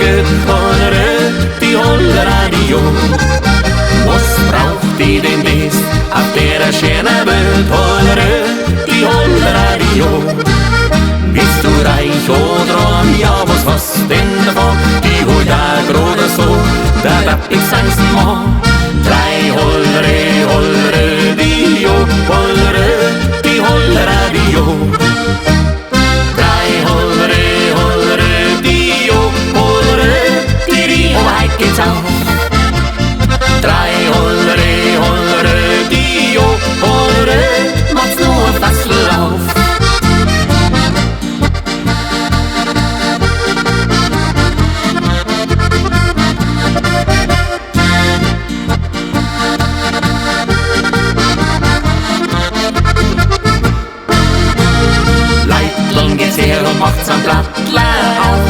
geht, die Radio. Was braucht die denn das auf der schönen Welt, die Radio? Bist du reich oder arm, ja was hast denn davon? Die holt ja gerade so, da darf ich sag's mal. 3 Hollere, die Radio. 3 Hollere, die weit geht's auf. 3 Hollere, die macht's nur ein Fassel auf. Leitl geht's her und macht's am Blattler auf.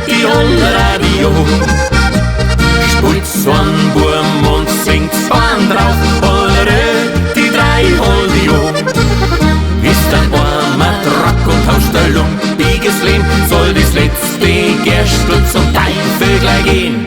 Die Radio. Spult's so an Burm und singt's Bahn drauf. Die 3 Hollio. Ist ein armer Drack und hauscht ein lumpiges Leben, soll das letzte Gerstl zum Teufel gleich gehen.